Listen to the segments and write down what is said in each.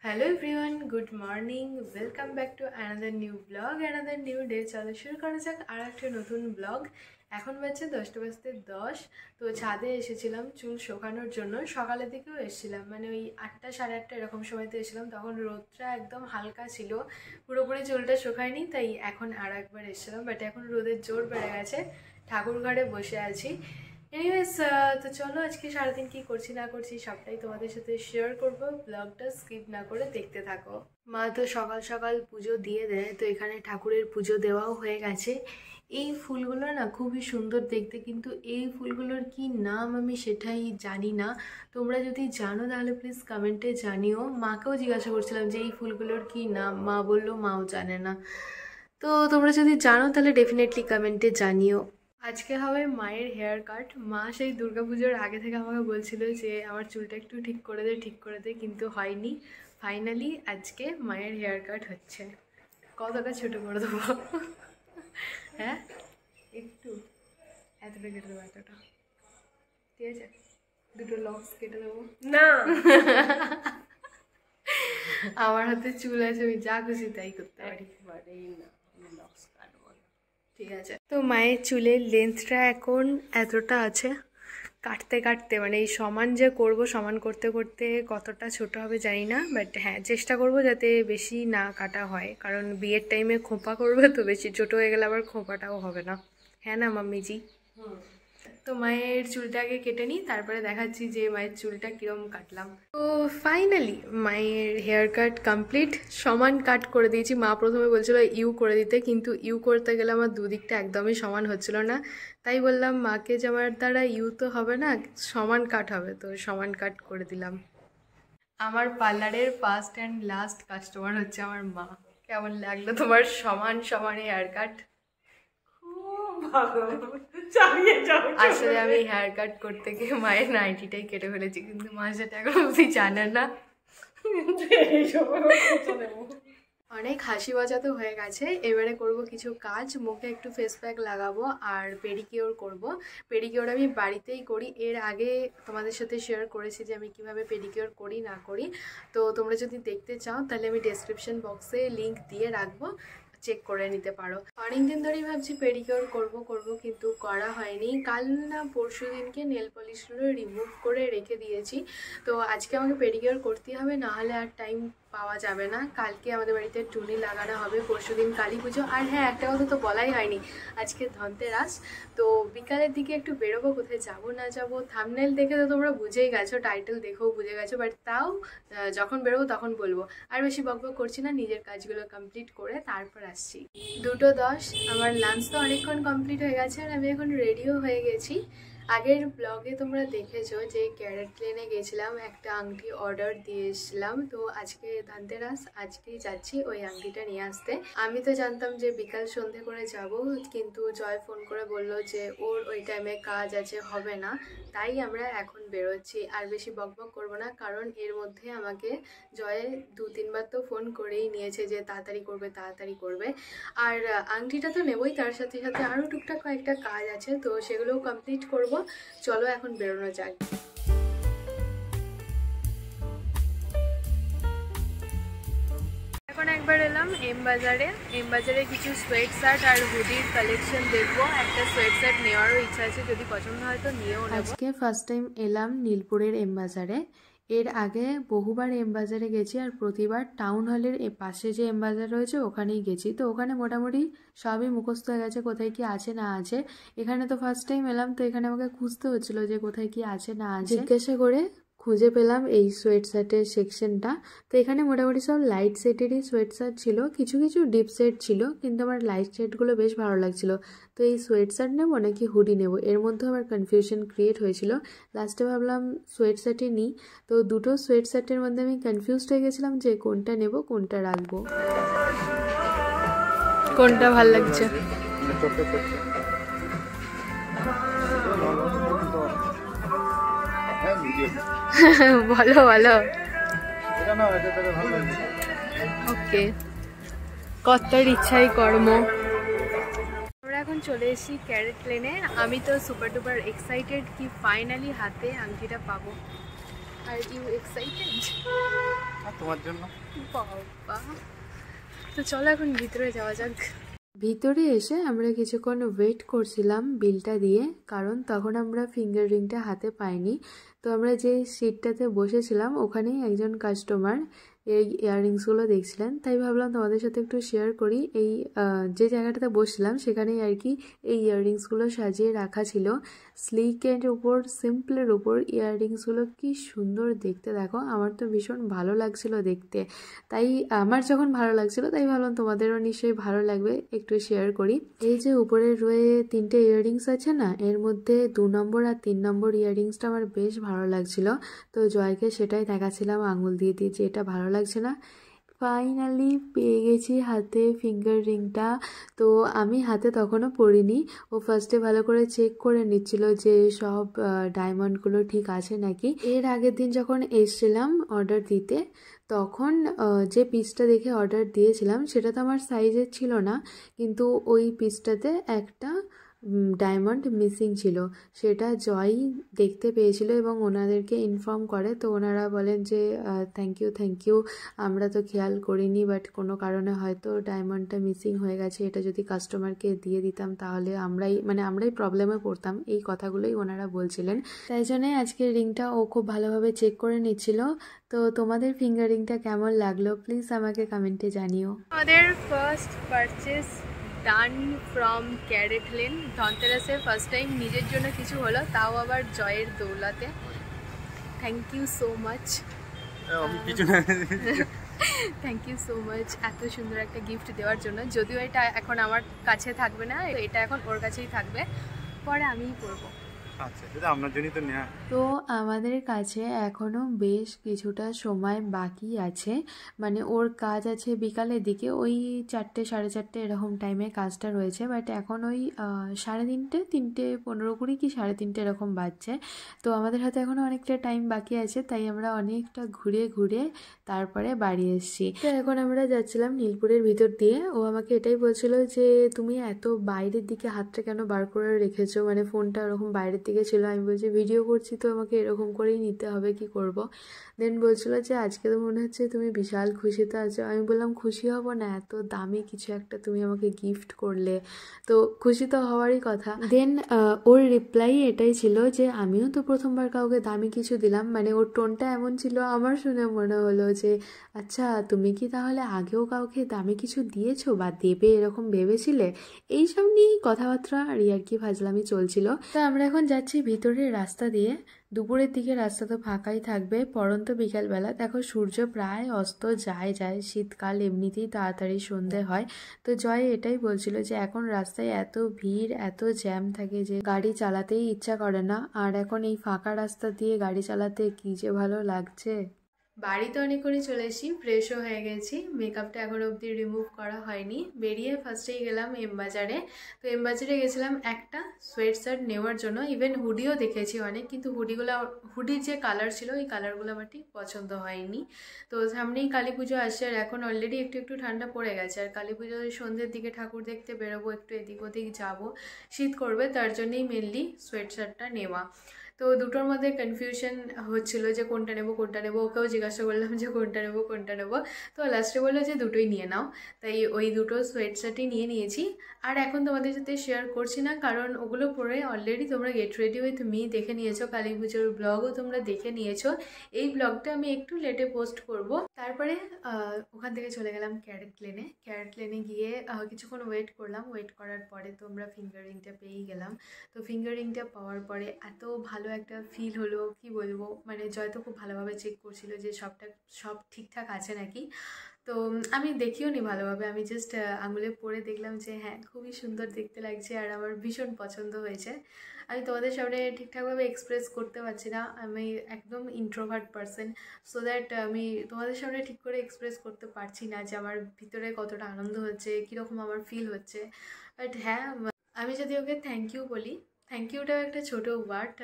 Hello everyone, good morning. Welcome back to another new vlog, another new day. चलो शुरू करा যাক আর একটা নতুন ব্লগ। এখন বাজছে 10টা বাজতে 10। তো ছাদে এসেছিলাম চুল শুকানোর জন্য। সকালের দিকেও এসেছিলাম, মানে ওই 8টা সাড়ে 8টা এরকম সময়তে এসেছিলাম। তখন রোদটা একদম হালকা ছিল, পুরোপুরি চুলটা শুকায়নি, তাই এখন আর একবার এসেছিলাম। বাট এখন রোদের জোর বেড়ে গেছে, ঠাকুর ঘরে বসে আছি। এনিওয়েজ, তো চলো আজকে সারাদিন কি করছি না করছি সবটাই তোমাদের সাথে শেয়ার করব। ব্লগটা স্কিপ না করে দেখতে থাকো। মা তো সকাল সকাল পুজো দিয়ে দেয়, তো এখানে ঠাকুরের পুজো দেওয়াও হয়ে গেছে। এই ফুলগুলো না খুবই সুন্দর দেখতে, কিন্তু এই ফুলগুলোর কি নাম আমি সেটাই জানি না। তোমরা যদি জানো তাহলে প্লিজ কমেন্টে জানিও। মাকেও জিজ্ঞাসা করছিলাম যে এই ফুলগুলোর কি নাম, মা বললো মাও জানে না। তো তোমরা যদি জানো তাহলে ডেফিনেটলি কমেন্টে জানিও। আজকে হবে মায়ের হেয়ার কাট। মা সেই দুর্গাপুজোর আগে থেকে আমাকে বলছিল যে আমার চুলটা একটু ঠিক করে দে, কিন্তু হয়নি। ফাইনালি আজকে মায়ের হেয়ার কাট হচ্ছে। কতটা ছোট করে দেবো? হ্যাঁ, একটু এতটা কেটে দেবো, এতটা ঠিক আছে। দুটো লক্স কেটে দেবো না। আমার হাতে চুল আছে, আমি যা খুশি তাই করতে পারি। ঠিক আছে। তো মায়ের চুলের লেন্থটা এখন এতটা আছে। কাটতে কাটতে মানে এই সমান যে করব, সমান করতে করতে কতটা ছোট হবে জানি না। বাট হ্যাঁ, চেষ্টা করব যাতে বেশি না কাটা হয়, কারণ বিয়ের টাইমে খোঁপা করবে, তো বেশি ছোট হয়ে গেলে আবার খোঁপাটাও হবে না। হ্যাঁ না মাম্মিজি? তো মায়ের চুলটা আগে কেটে নিই, তারপরে দেখাচ্ছি যে মায়ের চুলটা কিরম কাটলাম। তো ফাইনালি মায়ের হেয়ার কাট কমপ্লিট। সমান কাট করে দিয়েছি। মা প্রথমে বলছিল ইউ করে দিতে, কিন্তু ইউ করতে গেলে আমার দুদিকটা একদমই সমান হচ্ছিল না। তাই বললাম মাকে যে আমার দ্বারা ইউ তো হবে না, সমান কাট হবে। তো সমান কাট করে দিলাম। আমার পার্লারের ফার্স্ট অ্যান্ড লাস্ট কাস্টমার হচ্ছে আমার মা। কেমন লাগলো তোমার সমান সমান হেয়ার কাট? আসলে আমি হেয়ার কাট করতে গিয়ে মায়ের নাইটিটাই কেটে ফেলেছি, কিন্তু মা সেটা এখন অবধি জানে না। অনেক হাসি মজা তো হয়ে গেছে। এবারে করব কিছু কাজ। মুখে একটু ফেস প্যাক লাগাবো আর পেডিকিওর করব। পেডিকিওর আমি বাড়িতেই করি। এর আগে তোমাদের সাথে শেয়ার করেছি যে আমি কিভাবে পেডিকিওর করি না করি। তো তোমরা যদি দেখতে চাও তাহলে আমি ডেসক্রিপশন বক্সে লিংক দিয়ে রাখবো, চেক করে নিতে পারো। অনেকদিন ধরেই ভাবছি পেডিকিওর করব কিন্তু করা হয়নি। কাল না পরশু দিনকে নেল পলিশগুলো রিমুভ করে রেখে দিয়েছি। তো আজকে আমাকে পেডিকিওর করতেই হবে, না হলে আর টাইম পাওয়া যাবে না। কালকে আমাদের বাড়িতে টুনি লাগানো হবে, পরশু দিন কালী পুজো। আর হ্যাঁ, একটা কথা তো বলাই হয়নি, আজকে ধনতেরাস। তো বিকালের দিকে একটু বেরোবো। কোথায় যাবো না যাবো থাম্বনেল দেখে তো তোমরা বুঝেই গেছো, টাইটেল দেখেও বুঝে গেছো। বাট তাও যখন বেরোবো তখন বলবো। আর বেশি বকবক করছি না, নিজের কাজগুলো কমপ্লিট করে তারপর আসছি। 2:10। আমার লাঞ্চ তো অনেকক্ষণ কমপ্লিট হয়ে গেছে, আর আমি এখন রেডিও হয়ে গেছি। আগের ব্লগে তোমরা দেখেছো যে ক্যারেট লেনে গেছিলাম, একটা আংটি অর্ডার দিয়ে এসেছিলাম। তো আজকে ধনতেরাস, আজকেই যাচ্ছি ওই আংটিটা নিয়ে আসতে। আমি তো জানতাম যে বিকাল সন্ধে করে যাব, কিন্তু জয় ফোন করে বলল যে ওর ওই টাইমে কাজ আছে, হবে না। তাই আমরা এখন বেরোচ্ছি। আর বেশি বকবক করবো না, কারণ এর মধ্যে আমাকে জয় 2-3 বার তো ফোন করেই নিয়েছে যে তাড়াতাড়ি করবে তাড়াতাড়ি করবে। আর আংটিটা তো নেবই, তার সাথে সাথে আরও টুকটাক কয়েকটা কাজ আছে, তো সেগুলোও কমপ্লিট করব। চলো এখন বেরোনো যাক। এখন একবার এলাম এম বাজারে কিছু সোয়েট শার্ট আর হুডির কালেকশন দেখবো। একটা সোয়েট শার্ট নেওয়ারও ইচ্ছা আছে, যদি পছন্দ হয় তো নিয়েও নেব। আজকে ফার্স্ট টাইম এলাম নীলপুরের এম বাজারে। এর আগে বহুবার এম বাজারে গেছি, আর প্রতিবার টাউন হলের পাশে যে এম বাজার রয়েছে ওখানেই গেছি। তো ওখানে মোটামুটি সবই মুখস্থ হয়ে গেছে, কোথায় কি আছে না আছে। এখানে তো ফার্স্ট টাইম এলাম, তো এখানে আমাকে খুঁজতে হচ্ছিল যে কোথায় কি আছে না আছে। জিজ্ঞাসা করে খুঁজে পেলাম এই সোয়েট শার্টের সেকশনটা। তো এখানে মোটামুটি সব লাইট সেটেরই সোয়েট শার্ট ছিল, কিছু কিছু ডিপ সেট ছিল, কিন্তু আমার লাইট সেটগুলো বেশ ভালো লাগছিল। তো এই সোয়েট শার্ট নেবো নাকি হুডি নেব, এর মধ্যে আমার কনফিউশন ক্রিয়েট হয়েছিল। লাস্টে ভাবলাম সোয়েট শার্টই নিই। তো দুটো সোয়েট শার্টের মধ্যে আমি কনফিউজড হয়ে গেছিলাম যে কোনটা নেব কোনটা রাখবো। কোনটা ভাল লাগছে? বলো বলো। ওকে, কর্তার ইচ্ছাই কর্ম। আমরা এখন চলে এসেছি ক্যারেট লেনে। আমি তো সুপার ডুপার এক্সাইটেড কি ফাইনালি হাতে আংটিটা পাবো। Are you excited? আর তোমার জন্য। বাবা, তো চলো এখন ভিতরে যাওয়া যাক। ভিতরে এসে আমরা কিছুক্ষণ ওয়েট করছিলাম বিলটা দিয়ে, কারণ তখন আমরা ফিঙ্গার রিংটা হাতে পাইনি। তো আমরা যে সিটটাতে বসেছিলাম ওখানেই একজন কাস্টমার এই ইয়াররিংসগুলো দেখছিলেন, তাই ভাবলাম তোমাদের সাথে একটু শেয়ার করি। এই যে জায়গাটাতে বসছিলাম সেখানেই আর কি এই ইয়াররিংসগুলো সাজিয়ে রাখা ছিল। স্লিকের উপর, সিম্পলের উপর ইয়াররিংসগুলো কি সুন্দর দেখতে, দেখো আমার তো ভীষণ ভালো লাগছিল দেখতে। তাই আমার যখন ভালো লাগছিল তাই ভাবলাম তোমাদেরও নিশ্চয়ই ভালো লাগবে, একটু শেয়ার করি। এই যে উপরে রয়ে 3টে ইয়াররিংস আছে না, এর মধ্যে 2 নম্বর আর 3 নম্বর ইয়াররিংসটা আমার বেশ ভালো লাগছিল। তো জয়কে সেটাই দেখাচ্ছিলাম আঙুল দিয়ে দিয়ে যে এটা ভালো লাগছে না। ফাইনালি পেয়ে গেছি হাতে ফিঙ্গার রিংটা। তো আমি হাতে তখনও পরিনি, ও ফার্স্টে ভালো করে চেক করে নিচ্ছিল যে সব ডায়মন্ডগুলো ঠিক আছে নাকি। এর আগের দিন যখন এসছিলাম অর্ডার দিতে, তখন যে পিসটা দেখে অর্ডার দিয়েছিলাম সেটা তো আমার সাইজের ছিল না, কিন্তু ওই পিসটাতে একটা ডায়মন্ড মিসিং ছিল। সেটা জয় দেখতে পেয়েছিল এবং ওনাদেরকে ইনফর্ম করে। তো ওনারা বলেন যে থ্যাংক ইউ, আমরা তো খেয়াল করিনি, বাট কোনো কারণে হয়তো ডায়মন্ডটা মিসিং হয়ে গেছে, এটা যদি কাস্টমারকে দিয়ে দিতাম তাহলে আমরাই প্রবলেমে পড়তাম, এই কথাগুলোই ওনারা বলছিলেন। তাই জন্যই আজকের রিংটা ও খুব ভালোভাবে চেক করে নিচ্ছিল। তো তোমাদের ফিঙ্গার রিংটা কেমন লাগলো প্লিজ আমাকে কমেন্টে জানিও। আমাদের first purchase done from CaratLane. ধনতেরাসে ফার্স্ট টাইম নিজের জন্য কিছু হলো, তাও আবার জয়ের দৌলতে। Thank you so much, thank you so much এত সুন্দর একটা গিফট দেওয়ার জন্য। যদিও এটা এখন আমার কাছে থাকবে না, এটা এখন ওর কাছেই থাকবে, পরে আমিই করবো। আচ্ছা, এটা আপনার জন্যই তো নেওয়া। তো আমাদের কাছে এখনও বেশ কিছুটা সময় বাকি আছে, মানে ওর কাজ আছে বিকালের দিকে, ওই 4টে 4:30 এরকম টাইমে কাজটা রয়েছে। বাট এখন ওই 3:30, 3:15 কি 3:30 এরকম বাজছে। তো আমাদের হাতে এখনও অনেকটা টাইম বাকি আছে, তাই আমরা অনেকটা ঘুরে ঘুরে তারপরে বাড়ি এসেছি। তো এখন আমরা যাচ্ছিলাম নীলপুরের ভিতর দিয়ে। ও আমাকে এটাই বলছিল যে তুমি এত বাইরের দিকে হাতটা কেন বার করে রেখেছো, মানে ফোনটা ওরকম বাইরের দিকে ছিল। আমি বলছি ভিডিও করছি তো আমাকে এরকম করেই নিতে হবে, কি করব। দেন বলছিল যে আজকে তো মনে হচ্ছে তুমি বিশাল খুশিতে আছো। আমি বললাম খুশি হব না, এত দামি কিছু একটা তুমি আমাকে গিফট করলে, তো খুশি তো হওয়ারই কথা। দেন ওর রিপ্লাই এটাই ছিল যে আমিও তো প্রথমবার কাউকে দামি কিছু দিলাম। মানে ওর টোনটা এমন ছিল, আমার শুনে মনে হলো যে আচ্ছা তুমি কি তাহলে আগেও কাউকে দামি কিছু দিয়েছো বা দেবে এরকম ভেবেছিলে। এইসব নিয়েই কথাবার্তা আর কি ফাজলামি চলছিল। তো আমরা এখন যাচ্ছি ভিতরের রাস্তা দিয়ে। দুপুরের দিকে রাস্তা তো ফাঁকাই থাকবে, পরন্ত বিকালবেলা দেখো সূর্য প্রায় অস্ত যায়। শীতকাল এমনিতেই তাড়াতাড়ি সন্ধে হয়। তো জয় এটাই বলছিল যে এখন রাস্তায় এত ভিড়, এত জ্যাম থাকে যে গাড়ি চালাতেই ইচ্ছা করে না। আর এখন এই ফাঁকা রাস্তা দিয়ে গাড়ি চালাতে কি যে ভালো লাগছে। বাড়িতে অনেকক্ষণই চলে এসেছি, ফ্রেশও হয়ে গেছি, মেকআপটা এখন অবধি রিমুভ করা হয়নি। বেরিয়ে ফার্স্টেই গেলাম এমবাজারে। তো এমবাজারে গেছিলাম একটা সোয়েট শার্ট নেওয়ার জন্য, ইভেন হুডিও দেখেছি অনেক, কিন্তু হুডির যে কালার ছিল ওই কালারগুলো আমার ঠিক পছন্দ হয়নি। তো সামনেই কালী পুজো আসছে, আর এখন অলরেডি একটু একটু ঠান্ডা পড়ে গেছে, আর কালী পুজোর সন্ধ্যের দিকে ঠাকুর দেখতে বেরোবো, একটু এদিক ওদিক যাবো, শীত করবে, তার জন্যই মেনলি সোয়েট শার্টটা নেওয়া। তো দুটোর মধ্যে কনফিউশন হচ্ছিল যে কোনটা নেবো। ওকেও জিজ্ঞাসা করলাম যে কোনটা নেবো। তো লাস্টে বললো যে দুটোই নিয়ে নাও। তাই ওই দুটো সোয়েট শার্টই নিয়ে নিয়েছি। আর এখন তোমাদের সাথে শেয়ার করছি না, কারণ ওগুলো পরে অলরেডি তোমরা গেট রেডি উইথ মি দেখে নিয়েছো, কালী পুজোর ব্লগও তোমরা দেখে নিয়েছো। এই ব্লগটা আমি একটু লেটে পোস্ট করব। তারপরে ওখান থেকে চলে গেলাম ক্যারেট লেনে গিয়ে কিছুক্ষণ ওয়েট করলাম। ওয়েট করার পরে তো আমরা ফিঙ্গার রিংটা পেয়েই গেলাম। তো ফিঙ্গার রিংটা পাওয়ার পরে এত ভালো একটা ফিল হলো, কি বলবো। মানে জয় তো খুব ভালোভাবে চেক করছিল যে সব ঠিকঠাক আছে নাকি। তো আমি দেখিও নি ভালোভাবে, আমি জাস্ট আঙুলে পরে দেখলাম যে হ্যাঁ খুবই সুন্দর দেখতে লাগছে আর আমার ভীষণ পছন্দ হয়েছে। আমি তোমাদের সামনে ঠিকঠাকভাবে এক্সপ্রেস করতে পারছি না, আমি একদম ইন্ট্রোভার্ট পারসন, সো দ্যাট আমি তোমাদের সামনে ঠিক করে এক্সপ্রেস করতে পারছি না যে আমার ভিতরে কতটা আনন্দ হচ্ছে, কীরকম আমার ফিল হচ্ছে। বাট হ্যাঁ, আমি যদি ওকে থ্যাংক ইউ বলি, থ্যাংক ইউটাও একটা ছোটো ওয়ার্ড,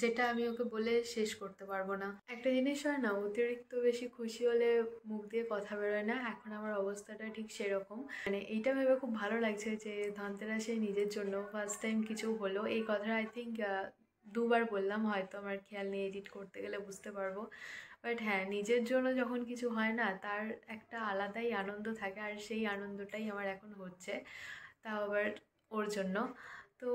যেটা আমি ওকে বলে শেষ করতে পারবো না। একটা জিনিস হয় না, অতিরিক্ত বেশি খুশি হলে মুখ দিয়ে কথা বেরোয় না, এখন আমার অবস্থাটা ঠিক সেরকম। মানে এইটা ভেবে খুব ভালো লাগছে যে ধনতেরাসে নিজের জন্য ফার্স্ট টাইম কিছু হলো। এই কথাটা আই থিঙ্ক 2বার বললাম, হয়তো আমার খেয়াল নেই, এডিট করতে গেলে বুঝতে পারবো। বাট হ্যাঁ, নিজের জন্য যখন কিছু হয় না, তার একটা আলাদাই আনন্দ থাকে, আর সেই আনন্দটাই আমার এখন হচ্ছে, তাও আবার ওর জন্য। তো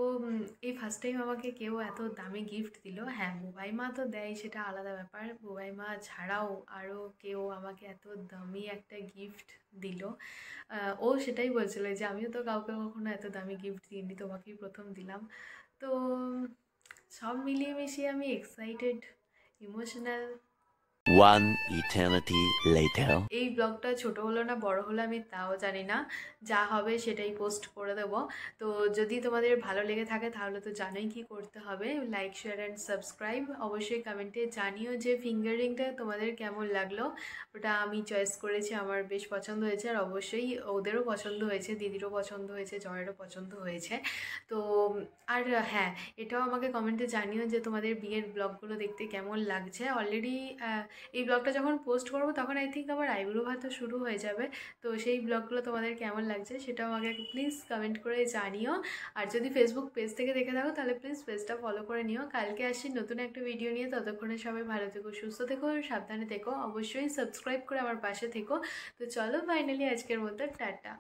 এই ফার্স্ট টাইম আমাকে কেউ এত দামি গিফট দিল। হ্যাঁ, বুবাই মা তো দেয়, সেটা আলাদা ব্যাপার। বুবাই মা ছাড়াও আরও কেউ আমাকে এত দামি একটা গিফট দিল। ও সেটাই বলছিল যে আমিও তো কাউকে কখনো এত দামি গিফট দিইনি, তোমাকেই প্রথম দিলাম। তো সব মিলিয়ে মিশিয়ে আমি excited, emotional. One eternity later. এই ব্লগটা ছোট হলো না বড় হলো আমি তাও জানি না, যা হবে সেটাই পোস্ট করে দেবো। তো যদি তোমাদের ভালো লেগে থাকে তাহলে তো জানোই কি করতে হবে, লাইক শেয়ার অ্যান্ড সাবস্ক্রাইব। অবশ্যই কমেন্টে জানিও যে ফিঙ্গার রিংটা তোমাদের কেমন লাগলো। ওটা আমি চয়েস করেছি, আমার বেশ পছন্দ হয়েছে, আর অবশ্যই ওদেরও পছন্দ হয়েছে, দিদিরও পছন্দ হয়েছে, জয়েরও পছন্দ হয়েছে। তো আর হ্যাঁ, এটাও আমাকে কমেন্টে জানিও যে তোমাদের বিয়ের ব্লগগুলো দেখতে কেমন লাগছে। অলরেডি এই ব্লগটা যখন পোস্ট করবো তখন আই থিঙ্ক আমার আইব্রো ভাতও শুরু হয়ে যাবে। তো সেই ব্লগগুলো তোমাদের কেমন লাগছে সেটাও আমাকে প্লিজ কমেন্ট করে জানিও। আর যদি ফেসবুক পেজ থেকে দেখে থাকো তাহলে প্লিজ পেজটা ফলো করে নিও। কালকে আসি নতুন একটা ভিডিও নিয়ে, ততক্ষণে সবাই ভালো থেকো, সুস্থ থেকো, সাবধানে থেকো। অবশ্যই সাবস্ক্রাইব করে আমার পাশে থেকো। তো চলো, ফাইনালি আজকের মতো টাটা।